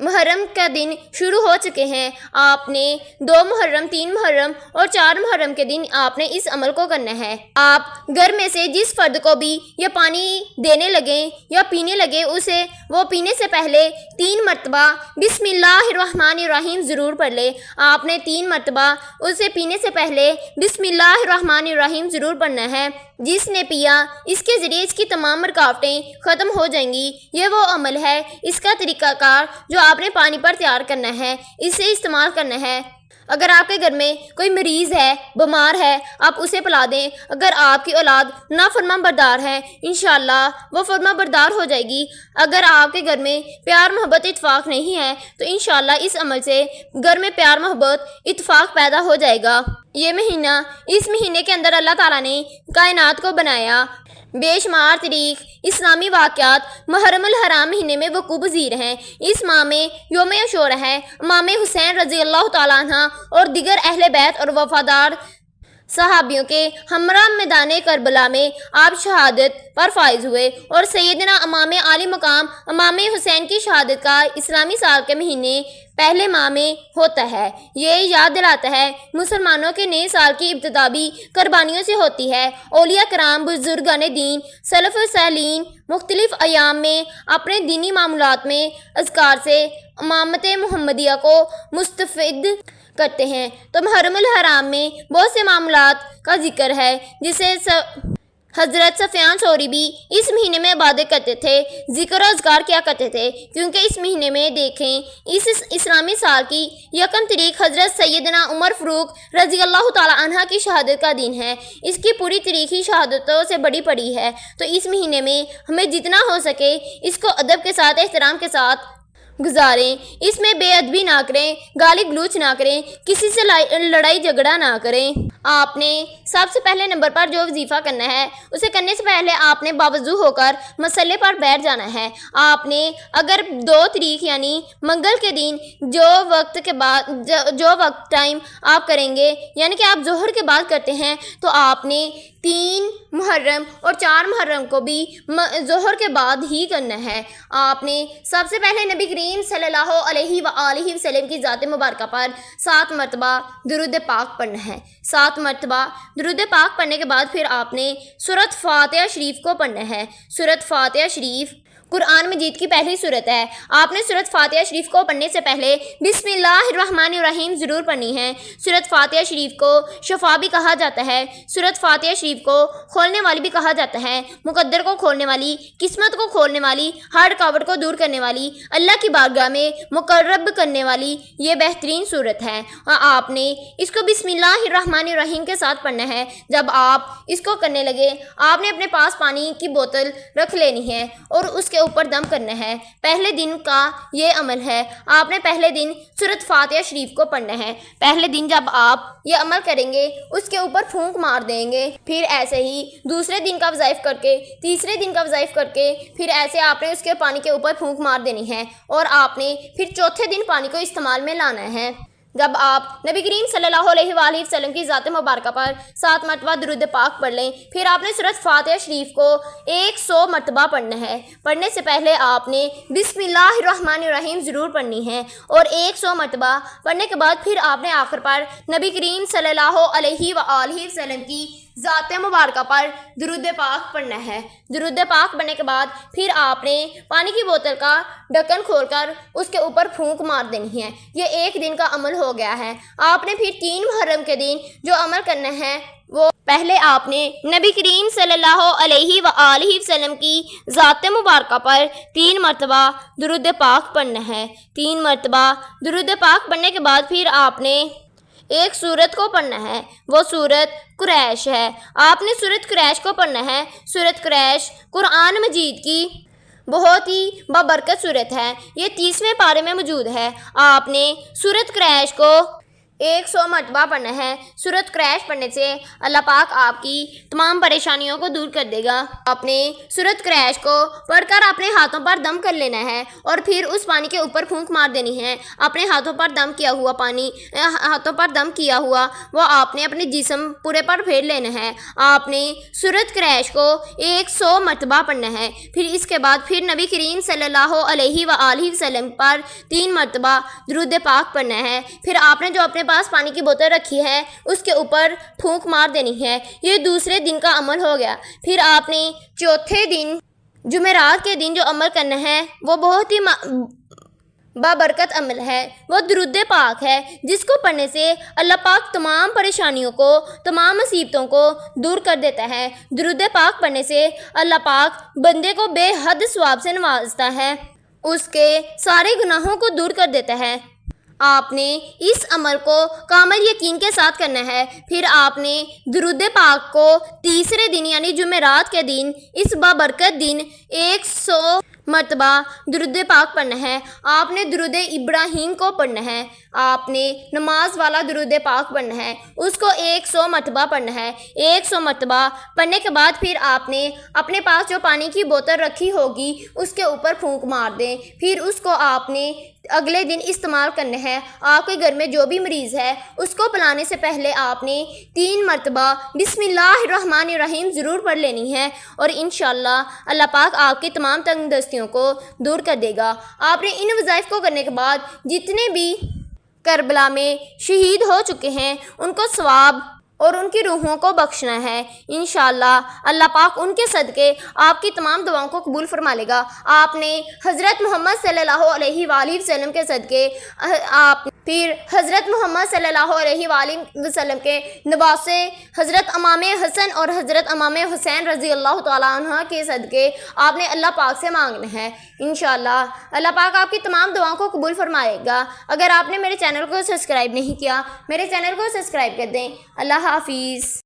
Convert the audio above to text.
محرم کا دن شروع ہو چکے ہیں۔ آپ نے 2 محرم، 3 محرم اور 4 محرم کے دن آپ نے اس عمل کو کرنا ہے۔ آپ گھر میں سے جس فرد کو بھی یہ پانی دینے لگیں یا پینے لگے اسے وہ پینے سے پہلے 3 مرتبہ بسم اللہ الرحمن الرحیم ضرور پڑھ لے۔ آپ نے 3 مرتبہ اسے پینے سے پہلے بسم اللہ الرحمن الرحیم ضرور پڑھنا ہے۔ جس نے پیا اس کے ذریعے اس کی تمام رکاوٹیں ختم ہو جائیں گی۔ یہ وہ عمل ہے، اس کا طریقہ کار جو آپ نے پانی پر تیار کرنا ہے، اسے استعمال کرنا ہے۔ اگر آپ کے گھر میں کوئی مریض ہے، بیمار ہے، آپ اسے پلا دیں۔ اگر آپ کی اولاد نافرما بردار ہے، انشاءاللہ وہ فرما بردار ہو جائے گی۔ اگر آپ کے گھر میں پیار محبت اتفاق نہیں ہے تو انشاءاللہ اس عمل سے گھر میں پیار محبت اتفاق پیدا ہو جائے گا۔ یہ مہینہ، اس مہینے کے اندر اللہ تعالیٰ نے کائنات کو بنایا۔ بے شمار تاریخ اسلامی واقعات محرم الحرام مہینے میں وقوع پذیر ہیں۔ اس ماہ میں یوم عاشورہ ہے۔ امام حسین رضی اللہ تعالیٰ عنہ اور دیگر اہل بیت اور وفادار صحابیوں کے ہمراہ میدان کربلا میں آپ شہادت پر فائز ہوئے اور سیدنا امام عالی مقام امام حسین کی شہادت کا اسلامی سال کے مہینے پہلے ماہ میں ہوتا ہے۔ یہ یاد دلاتا ہے مسلمانوں کے نئے سال کی ابتدا بھی قربانیوں سے ہوتی ہے۔ اولیاء کرام، بزرگان دین، سلف صالحین مختلف ایام میں اپنے دینی معاملات میں اذکار سے امامت محمدیہ کو مستفید کرتے ہیں۔ تو محرم الحرام میں بہت سے معاملات کا ذکر ہے جسے حضرت سفیان ثوری بھی اس مہینے میں عبادت کرتے تھے، ذکر و اذکار کیا کرتے تھے، کیونکہ اس مہینے میں دیکھیں اس اسلامی سال کی 1 تاریخ حضرت سیدنا عمر فاروق رضی اللہ تعالیٰ عنہ کی شہادت کا دن ہے۔ اس کی پوری تاریخ ہی شہادتوں سے بڑی پڑی ہے۔ تو اس مہینے میں ہمیں جتنا ہو سکے اس کو ادب کے ساتھ، احترام کے ساتھ گزاریں۔ اس میں بے ادبی نہ کریں، گالی گلوچ نہ کریں، کسی سے لڑائی جھگڑا نہ کریں۔ آپ نے سب سے پہلے نمبر پر جو وظیفہ کرنا ہے اسے کرنے سے پہلے آپ نے باوضو ہو کر مصلے پر بیٹھ جانا ہے۔ آپ نے اگر 2 تاریخ یعنی منگل کے دن جو وقت ٹائم آپ کریں گے یعنی کہ آپ ظہر کے بعد کرتے ہیں تو آپ نے 3 محرم اور 4 محرم کو بھی ظہر کے بعد ہی کرنا ہے۔ آپ نے سب سے پہلے نبی کریم صلی اللہ علیہ وآلہ وسلم کی ذات مبارکہ پر 7 مرتبہ درود پاک پڑھنا ہے۔ 7 مرتبہ درود پاک پڑھنے کے بعد پھر آپ نے سورۃ فاتحہ شریف کو پڑھنا ہے۔ سورۃ فاتحہ شریف قرآن مجید کی پہلی سورت ہے۔ آپ نے سورۃ فاتحہ شریف کو پڑھنے سے پہلے بسم اللہ الرحمن الرحیم ضرور پڑھنی ہے۔ سورۃ فاتحہ شریف کو شفا بھی کہا جاتا ہے، سورۃ فاتحہ شریف کو کھولنے والی بھی کہا جاتا ہے، مقدر کو کھولنے والی، قسمت کو کھولنے والی، ہر رکاوٹ کو دور کرنے والی، اللہ کی بارگاہ میں مقرب کرنے والی یہ بہترین سورت ہے۔ اور آپ نے اس کو بسم اللہ الرحمن الرحیم کے ساتھ پڑھنا ہے۔ جب آپ اس کو کرنے لگے آپ نے اپنے پاس پانی کی بوتل رکھ لینی ہے اور اس کے اوپر دم کرنا ہے۔ پہلے دن کا یہ عمل ہے، آپ نے پہلے دن سورۃ فاتحہ شریف کو پڑھنا ہے۔ پہلے دن جب آپ یہ عمل کریں گے اس کے اوپر پھونک مار دیں گے، پھر ایسے ہی دوسرے دن کا وظائف کر کے، تیسرے دن کا وظائف کر کے، پھر ایسے آپ نے اس کے پانی کے اوپر پھونک مار دینی ہے اور آپ نے پھر چوتھے دن پانی کو استعمال میں لانا ہے۔ جب آپ نبی کریم صلی اللہ علیہ وآلہ وسلم کی ذات مبارکہ پر 7 مرتبہ درود پاک پڑھ لیں، پھر آپ نے سورۃ فاتحہ شریف کو 100 مرتبہ پڑھنا ہے۔ پڑھنے سے پہلے آپ نے بسم اللہ الرحمن الرحیم ضرور پڑھنی ہے اور 100 مرتبہ پڑھنے کے بعد پھر آپ نے آخر پر نبی کریم صلی اللہ علیہ وآلہ وسلم کی ذات مبارکہ پر درود پاک پڑھنا ہے۔ درود پاک پڑھنے کے بعد پھر آپ نے پانی کی بوتل کا ڈھکن کھول کر اس کے اوپر پھونک مار دینی ہے۔ یہ 1 دن کا عمل ہو گیا ہے۔ آپ نے پھر 3 محرم کے دن جو عمل کرنا ہے وہ پہلے آپ نے نبی کریم صلی اللہ علیہ وآلہ وسلم کی ذات مبارکہ پر 3 مرتبہ درود پاک پڑھنا ہے۔ 3 مرتبہ درود پاک پڑھنے کے بعد پھر آپ نے ایک سورت کو پڑھنا ہے، وہ سورت قریش ہے۔ آپ نے سورت قریش کو پڑھنا ہے۔ سورت قریش قرآن مجید کی بہت ہی بابرکت سورت ہے، یہ 30ویں پارے میں موجود ہے۔ آپ نے سورت قریش کو 100 مرتبہ پڑھنا ہے۔ سورۃ قریش پڑھنے سے اللہ پاک آپ کی تمام پریشانیوں کو دور کر دے گا۔ آپ نے سورۃ قریش کو پڑھ کر اپنے ہاتھوں پر دم کر لینا ہے اور پھر اس پانی کے اوپر پھونک مار دینی ہے۔ اپنے ہاتھوں پر دم کیا ہوا وہ آپ نے اپنے جسم پورے پر پھیر لینا ہے۔ آپ نے سورۃ قریش کو 100 مرتبہ پڑھنا ہے۔ پھر اس کے بعد پھر نبی کریم صلی اللہ علیہ وآلہ وسلم پر 3 مرتبہ درود پاک پڑھنا ہے۔ پھر آپ نے جو اپنے پاس پانی کی بوتل رکھی ہے اس کے اوپر پھونک مار دینی ہے۔ یہ دوسرے دن کا عمل ہو گیا۔ پھر آپ نے چوتھے دن جمعرات کے دن جو عمل کرنا ہے وہ بہت ہی بابرکت عمل ہے، وہ درود پاک ہے، جس کو پڑھنے سے اللہ پاک تمام پریشانیوں کو، تمام مصیبتوں کو دور کر دیتا ہے۔ درود پاک پڑھنے سے اللہ پاک بندے کو بے حد ثواب سے نوازتا ہے، اس کے سارے گناہوں کو دور کر دیتا ہے۔ آپ نے اس عمل کو کامل یقین کے ساتھ کرنا ہے۔ پھر آپ نے درود پاک کو تیسرے دن یعنی جمعرات کے دن اس بابرکت دن 100 مرتبہ درود پاک پڑھنا ہے۔ آپ نے درود ابراہیم کو پڑھنا ہے۔ آپ نے نماز والا درود پاک پڑھنا ہے، اس کو 100 مرتبہ پڑھنا ہے۔ 100 مرتبہ پڑھنے کے بعد پھر آپ نے اپنے پاس جو پانی کی بوتل رکھی ہوگی اس کے اوپر پھونک مار دیں۔ پھر اس کو آپ نے اگلے دن استعمال کرنا ہے۔ آپ کے گھر میں جو بھی مریض ہے اس کو پلانے سے پہلے آپ نے 3 مرتبہ بسم اللہ الرحمن الرحیم ضرور پڑھ لینی ہے، اور انشاءاللہ اللہ پاک آپ کی تمام تنگ کو دور کر دے گا۔ آپ نے ان وظائف کو کرنے کے بعد جتنے بھی کربلا میں شہید ہو چکے ہیں ان کو ثواب اور ان کی روحوں کو بخشنا ہے۔ انشاءاللہ اللہ پاک ان کے صدقے آپ کی تمام دعاؤں کو قبول فرما لے گا۔ آپ نے حضرت محمد صلی اللہ علیہ وآلہ وسلم کے صدقے پھر حضرت محمد صلی اللہ علیہ وآلہ وسلم کے نواسے حضرت امام حسن اور حضرت امام حسین رضی اللہ تعالیٰ عنہ کے صدقے آپ نے اللہ پاک سے مانگنا ہے۔ انشاءاللہ اللہ پاک آپ کی تمام دعاؤں کو قبول فرمائے گا۔ اگر آپ نے میرے چینل کو سبسکرائب نہیں کیا، میرے چینل کو سبسکرائب کر دیں۔ اللہ حافظ۔